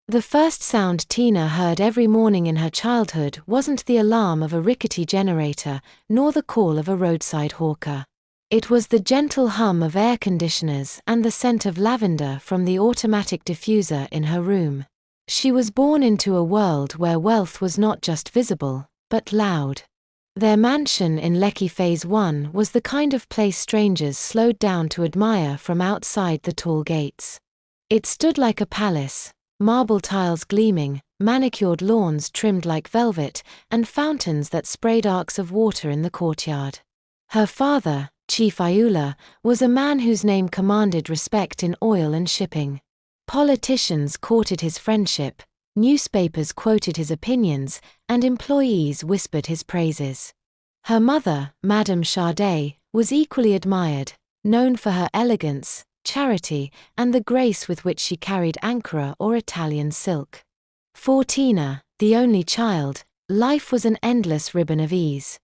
The first sound Tina heard every morning in her childhood wasn't the alarm of a rickety generator, nor the call of a roadside hawker. It was the gentle hum of air conditioners and the scent of lavender from the automatic diffuser in her room. She was born into a world where wealth was not just visible, but loud. Their mansion in Lekki Phase 1 was the kind of place strangers slowed down to admire from outside the tall gates. It stood like a palace, marble tiles gleaming, manicured lawns trimmed like velvet, and fountains that sprayed arcs of water in the courtyard. Her father, Chief Ayula, was a man whose name commanded respect in oil and shipping. Politicians courted his friendship, newspapers quoted his opinions, and employees whispered his praises. Her mother, Madame Sade, was equally admired, known for her elegance, charity, and the grace with which she carried Ankara or Italian silk. For Tina, the only child, life was an endless ribbon of ease.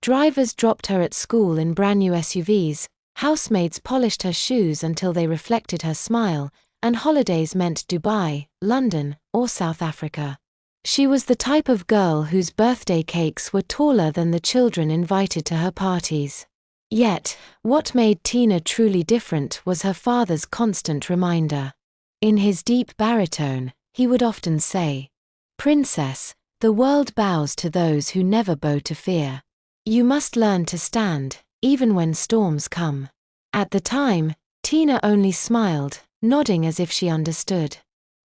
Drivers dropped her at school in brand new SUVs, housemaids polished her shoes until they reflected her smile, and holidays meant Dubai, London, or South Africa. She was the type of girl whose birthday cakes were taller than the children invited to her parties. Yet, what made Tina truly different was her father's constant reminder. In his deep baritone, he would often say, "Princess, the world bows to those who never bow to fear. You must learn to stand, even when storms come." At the time, Tina only smiled, nodding as if she understood.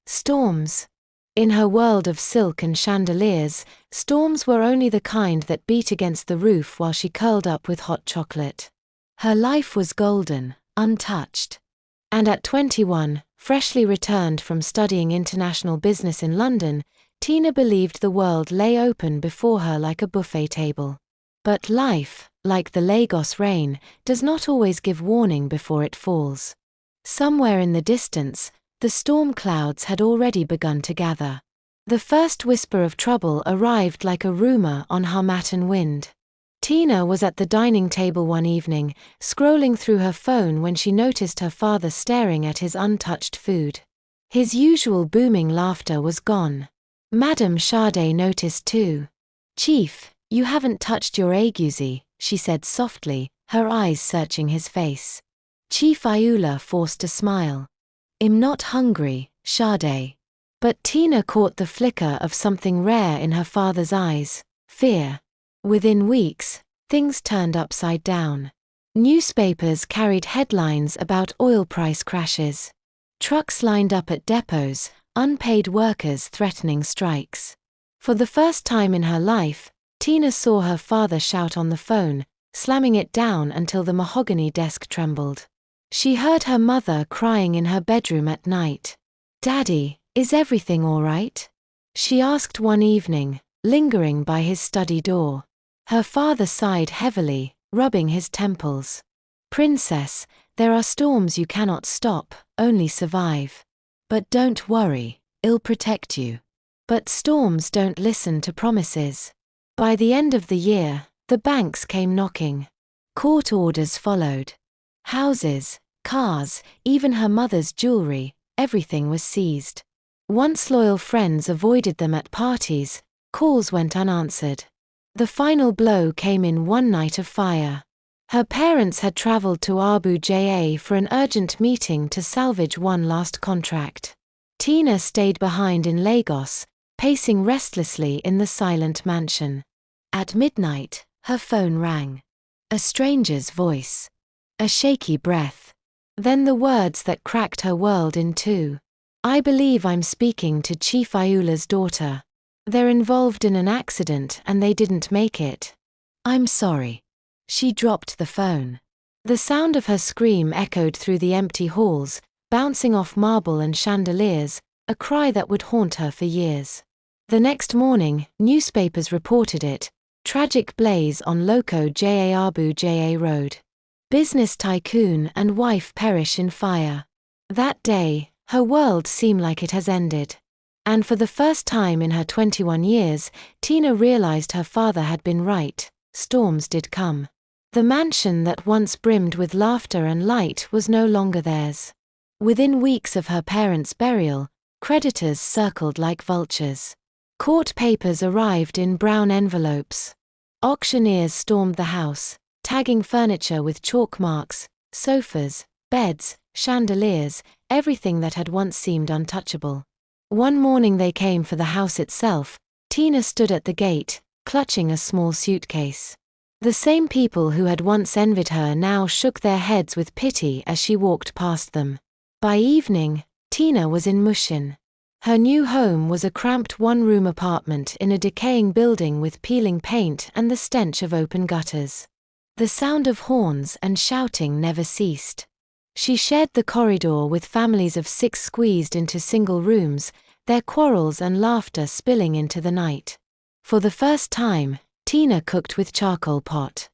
Storms. In her world of silk and chandeliers, storms were only the kind that beat against the roof while she curled up with hot chocolate. Her life was golden, untouched. And at 21, freshly returned from studying international business in London, Tina believed the world lay open before her like a buffet table. But life, like the Lagos rain, does not always give warning before it falls. Somewhere in the distance, the storm clouds had already begun to gather. The first whisper of trouble arrived like a rumor on Harmattan wind. Tina was at the dining table one evening, scrolling through her phone when she noticed her father staring at his untouched food. His usual booming laughter was gone. Madame Sade noticed too. "Chief, you haven't touched your aiguzi," she said softly, her eyes searching his face. Chief Ayula forced a smile. "I'm not hungry, Sade." But Tina caught the flicker of something rare in her father's eyes: fear. Within weeks, things turned upside down. Newspapers carried headlines about oil price crashes. Trucks lined up at depots, unpaid workers threatening strikes. For the first time in her life, Tina saw her father shout on the phone, slamming it down until the mahogany desk trembled. She heard her mother crying in her bedroom at night. "Daddy, is everything all right?" she asked one evening, lingering by his study door. Her father sighed heavily, rubbing his temples. "Princess, there are storms you cannot stop, only survive. But don't worry, I'll protect you." But storms don't listen to promises. By the end of the year, the banks came knocking. Court orders followed. Houses, cars, even her mother's jewelry, everything was seized. Once loyal friends avoided them at parties, calls went unanswered. The final blow came in one night of fire. Her parents had traveled to Abuja for an urgent meeting to salvage one last contract. Tina stayed behind in Lagos, pacing restlessly in the silent mansion. At midnight, her phone rang. A stranger's voice. A shaky breath. Then the words that cracked her world in two. "I believe I'm speaking to Chief Ayula's daughter. They're involved in an accident and they didn't make it. I'm sorry." She dropped the phone. The sound of her scream echoed through the empty halls, bouncing off marble and chandeliers, a cry that would haunt her for years. The next morning, newspapers reported it: tragic blaze on Loco Ja Abuja Road. Business tycoon and wife perish in fire. That day, her world seemed like it has ended. And for the first time in her 21 years, Tina realized her father had been right: storms did come. The mansion that once brimmed with laughter and light was no longer theirs. Within weeks of her parents' burial, Creditors circled like vultures. Court papers arrived in brown envelopes. Auctioneers stormed the house, tagging furniture with chalk marks, sofas, beds, chandeliers, everything that had once seemed untouchable. One morning they came for the house itself. Tina stood at the gate, clutching a small suitcase. The same people who had once envied her now shook their heads with pity as she walked past them. By evening, Tina was in Mushin. Her new home was a cramped one-room apartment in a decaying building with peeling paint and the stench of open gutters. The sound of horns and shouting never ceased. She shared the corridor with families of 6 squeezed into single rooms, their quarrels and laughter spilling into the night. For the first time, Tina cooked with charcoal pot.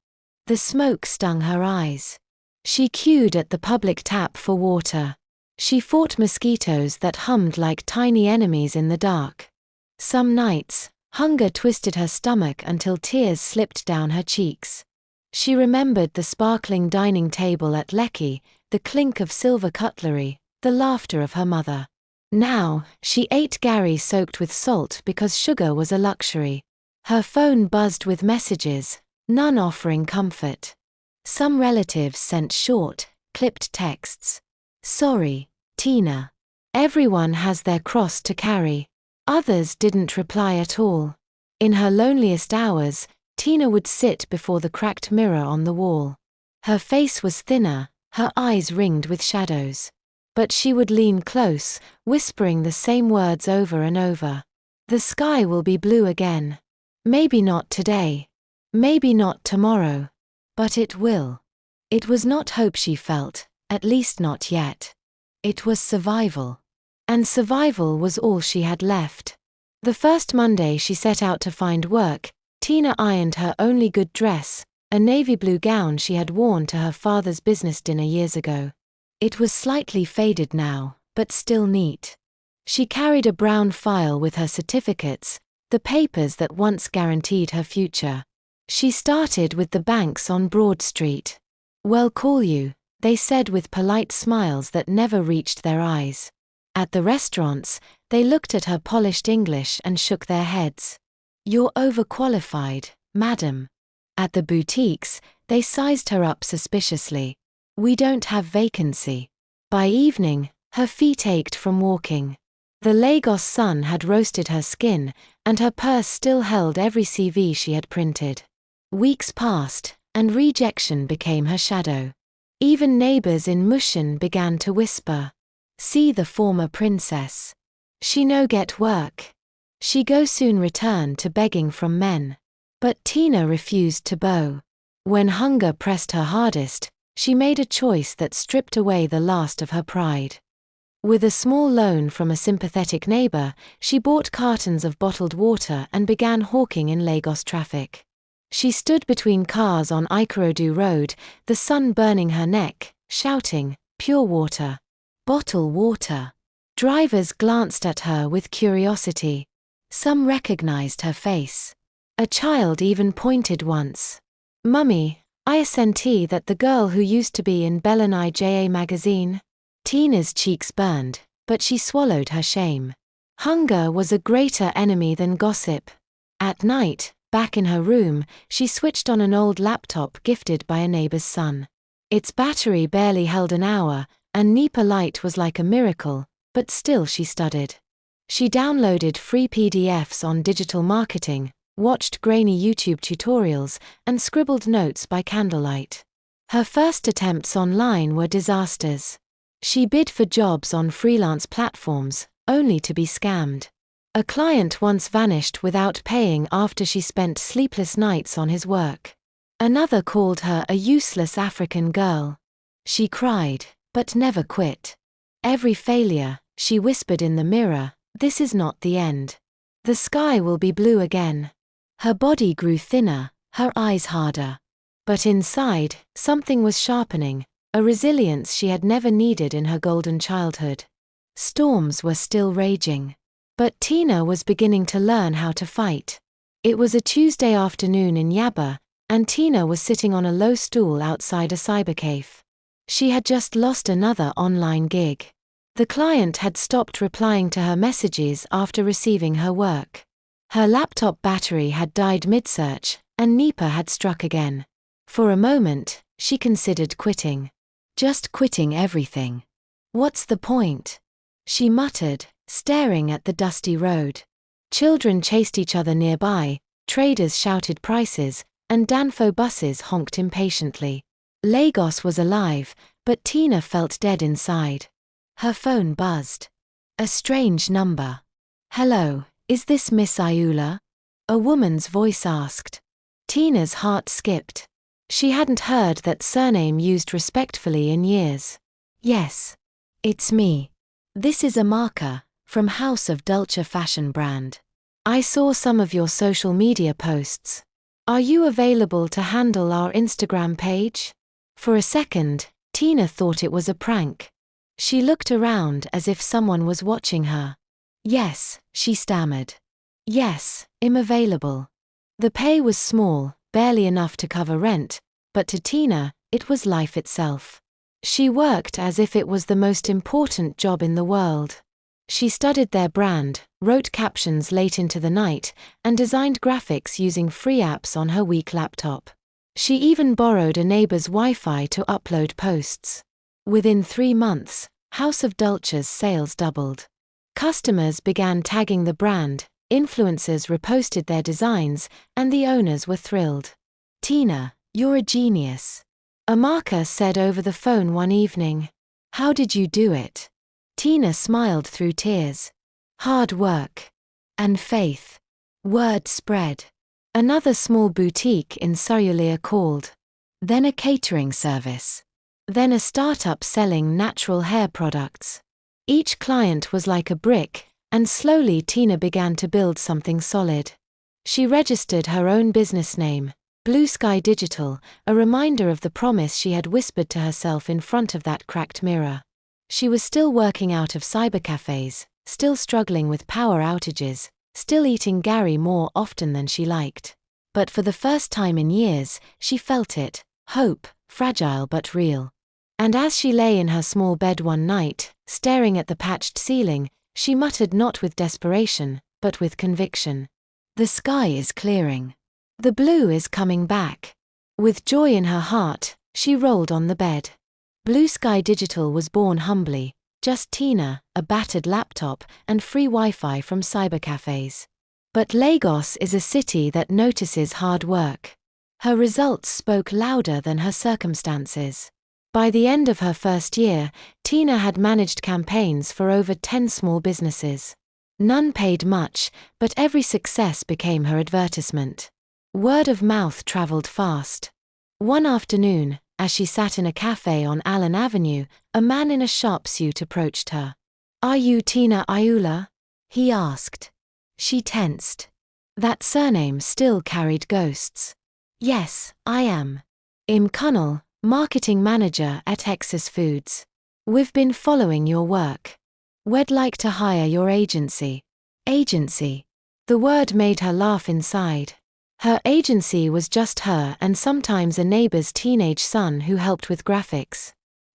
The smoke stung her eyes. She queued at the public tap for water. She fought mosquitoes that hummed like tiny enemies in the dark. Some nights, hunger twisted her stomach until tears slipped down her cheeks. She remembered the sparkling dining table at Lecky, the clink of silver cutlery, the laughter of her mother. Now, she ate Gary soaked with salt because sugar was a luxury. Her phone buzzed with messages, none offering comfort. Some relatives sent short, clipped texts. "Sorry, Tina. Everyone has their cross to carry." Others didn't reply at all. In her loneliest hours, Tina would sit before the cracked mirror on the wall. Her face was thinner, her eyes ringed with shadows. But she would lean close, whispering the same words over and over. "The sky will be blue again. Maybe not today. Maybe not tomorrow. But it will." It was not hope she felt, at least not yet. It was survival. And survival was all she had left. The first Monday she set out to find work, Tina ironed her only good dress, a navy blue gown she had worn to her father's business dinner years ago. It was slightly faded now, but still neat. She carried a brown file with her certificates, the papers that once guaranteed her future. She started with the banks on Broad Street. "We'll call you," they said with polite smiles that never reached their eyes. At the restaurants, they looked at her polished English and shook their heads. "You're overqualified, madam." At the boutiques, they sized her up suspiciously. "We don't have vacancy." By evening, her feet ached from walking. The Lagos sun had roasted her skin, and her purse still held every CV she had printed. Weeks passed, and rejection became her shadow. Even neighbors in Mushin began to whisper, "See the former princess. She no get work. She go soon return to begging from men." But Tina refused to bow. When hunger pressed her hardest, she made a choice that stripped away the last of her pride. With a small loan from a sympathetic neighbor, she bought cartons of bottled water and began hawking in Lagos traffic. She stood between cars on Ikorodu Road, the sun burning her neck, shouting, "Pure water. Bottle water." Drivers glanced at her with curiosity. Some recognized her face. A child even pointed once. "Mummy, I assent that the girl who used to be in Bellani JA magazine." Tina's cheeks burned, but she swallowed her shame. Hunger was a greater enemy than gossip. At night, back in her room, she switched on an old laptop gifted by a neighbor's son. Its battery barely held an hour, and NEPA light was like a miracle, but still she studied. She downloaded free PDFs on digital marketing, watched grainy YouTube tutorials, and scribbled notes by candlelight. Her first attempts online were disasters. She bid for jobs on freelance platforms, only to be scammed. A client once vanished without paying after she spent sleepless nights on his work. Another called her a useless African girl. She cried, but never quit. Every failure, she whispered in the mirror, "This is not the end. The sky will be blue again." Her body grew thinner, her eyes harder. But inside, something was sharpening, a resilience she had never needed in her golden childhood. Storms were still raging. But Tina was beginning to learn how to fight. It was a Tuesday afternoon in Yaba, and Tina was sitting on a low stool outside a cybercafe. She had just lost another online gig. The client had stopped replying to her messages after receiving her work. Her laptop battery had died mid-search, and NEPA had struck again. For a moment, she considered quitting. Just quitting everything. What's the point? She muttered, staring at the dusty road. Children chased each other nearby, traders shouted prices, and Danfo buses honked impatiently. Lagos was alive, but Tina felt dead inside. Her phone buzzed. A strange number. "Hello, is this Miss Ayula?" A woman's voice asked. Tina's heart skipped. She hadn't heard that surname used respectfully in years. "Yes. It's me. This is Amaka, from House of Dulce fashion brand. I saw some of your social media posts. Are you available to handle our Instagram page?" For a second, Tina thought it was a prank. She looked around as if someone was watching her. "Yes," she stammered. "Yes, I'm available." The pay was small, barely enough to cover rent, but to Tina, it was life itself. She worked as if it was the most important job in the world. She studied their brand, wrote captions late into the night, and designed graphics using free apps on her weak laptop. She even borrowed a neighbor's Wi-Fi to upload posts. Within 3 months, House of Dulce's sales doubled. Customers began tagging the brand, influencers reposted their designs, and the owners were thrilled. "Tina, you're a genius," Amaka said over the phone one evening. "How did you do it?" Tina smiled through tears. "Hard work. And faith." Word spread. Another small boutique in Sayulita called. Then a catering service. Then a startup selling natural hair products. Each client was like a brick, and slowly Tina began to build something solid. She registered her own business name, Blue Sky Digital, a reminder of the promise she had whispered to herself in front of that cracked mirror. She was still working out of cybercafes, still struggling with power outages, still eating Gary more often than she liked. But for the first time in years, she felt it, hope, fragile but real. And as she lay in her small bed one night, staring at the patched ceiling, she muttered not with desperation, but with conviction. "The sky is clearing. The blue is coming back." With joy in her heart, she rolled on the bed. Blue Sky Digital was born humbly, just Tina, a battered laptop, and free Wi-Fi from cybercafes. But Lagos is a city that notices hard work. Her results spoke louder than her circumstances. By the end of her first year, Tina had managed campaigns for over 10 small businesses. None paid much, but every success became her advertisement. Word of mouth traveled fast. One afternoon, as she sat in a cafe on Allen Avenue, a man in a sharp suit approached her. "Are you Tina Ayula?" he asked. She tensed. That surname still carried ghosts. "Yes, I am. I'm Kunnel, marketing manager at Texas Foods. We've been following your work. We'd like to hire your agency." Agency. The word made her laugh inside. Her agency was just her and sometimes a neighbor's teenage son who helped with graphics.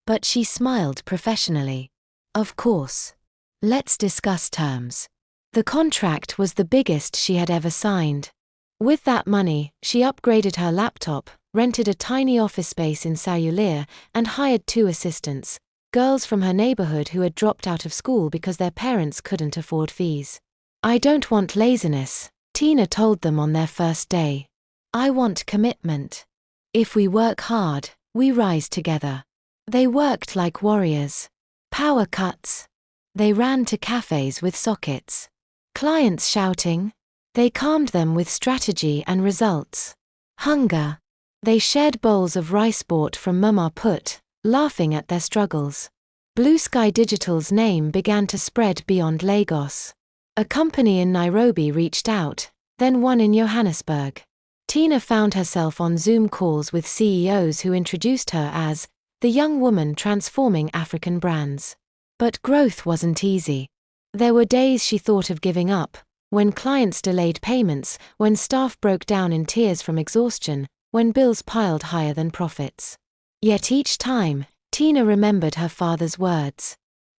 But she smiled professionally. "Of course. Let's discuss terms." The contract was the biggest she had ever signed. With that money, she upgraded her laptop, rented a tiny office space in Sayulita, and hired 2 assistants, girls from her neighborhood who had dropped out of school because their parents couldn't afford fees. "I don't want laziness," Tina told them on their first day. "I want commitment. If we work hard, we rise together." They worked like warriors. Power cuts. They ran to cafes with sockets. Clients shouting. They calmed them with strategy and results. Hunger. They shared bowls of rice bought from Mama Put, laughing at their struggles. Blue Sky Digital's name began to spread beyond Lagos. A company in Nairobi reached out, then one in Johannesburg. Tina found herself on Zoom calls with CEOs who introduced her as the young woman transforming African brands. But growth wasn't easy. There were days she thought of giving up, when clients delayed payments, when staff broke down in tears from exhaustion, when bills piled higher than profits. Yet each time, Tina remembered her father's words.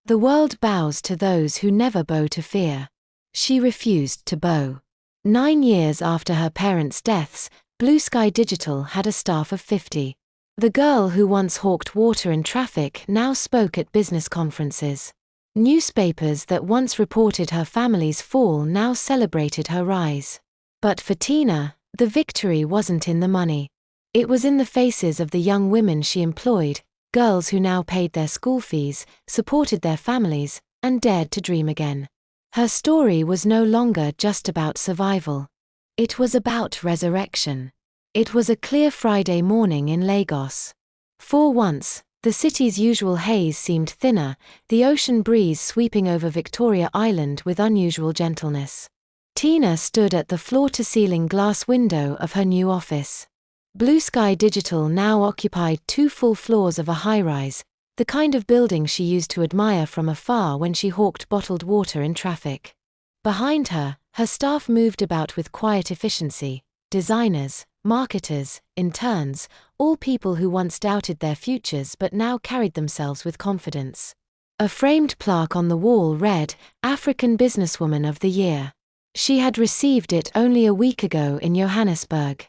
The world bows to those who never bow to fear. She refused to bow. 9 years after her parents' deaths, Blue Sky Digital had a staff of 50. The girl who once hawked water in traffic now spoke at business conferences. Newspapers that once reported her family's fall now celebrated her rise. But for Tina, the victory wasn't in the money. It was in the faces of the young women she employed, girls who now paid their school fees, supported their families, and dared to dream again. Her story was no longer just about survival. It was about resurrection. It was a clear Friday morning in Lagos. For once, the city's usual haze seemed thinner, the ocean breeze sweeping over Victoria Island with unusual gentleness. Tina stood at the floor-to-ceiling glass window of her new office. Blue Sky Digital now occupied 2 full floors of a high-rise, the kind of building she used to admire from afar when she hawked bottled water in traffic. Behind her, her staff moved about with quiet efficiency: designers, marketers, interns, all people who once doubted their futures but now carried themselves with confidence. A framed plaque on the wall read, "African Businesswoman of the Year." She had received it only a week ago in Johannesburg.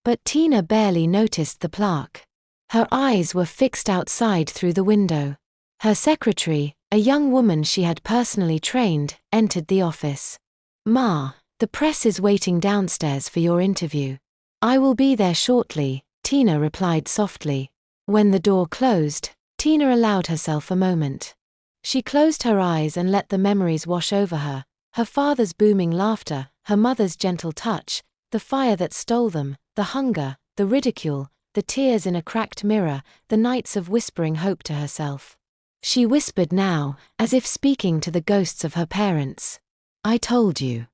But Tina barely noticed the plaque. Her eyes were fixed outside through the window. Her secretary, a young woman she had personally trained, entered the office. "Ma, the press is waiting downstairs for your interview." "I will be there shortly," Tina replied softly. When the door closed, Tina allowed herself a moment. She closed her eyes and let the memories wash over her: her father's booming laughter, her mother's gentle touch, the fire that stole them, the hunger, the ridicule, the tears in a cracked mirror, the nights of whispering hope to herself. She whispered now, as if speaking to the ghosts of her parents. "I told you.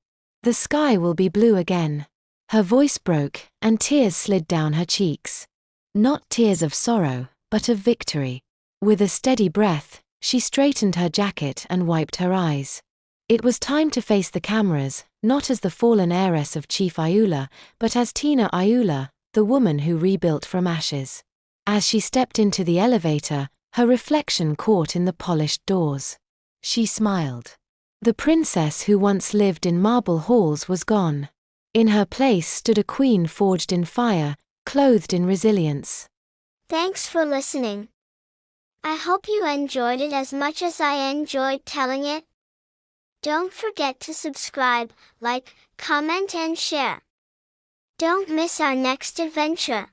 The sky will be blue again." Her voice broke, and tears slid down her cheeks. Not tears of sorrow, but of victory. With a steady breath, she straightened her jacket and wiped her eyes. It was time to face the cameras, not as the fallen heiress of Chief Ayula, but as Tina Ayula, the woman who rebuilt from ashes. As she stepped into the elevator, her reflection caught in the polished doors. She smiled. The princess who once lived in marble halls was gone. In her place stood a queen forged in fire, clothed in resilience. Thanks for listening. I hope you enjoyed it as much as I enjoyed telling it. Don't forget to subscribe, like, comment and share. Don't miss our next adventure.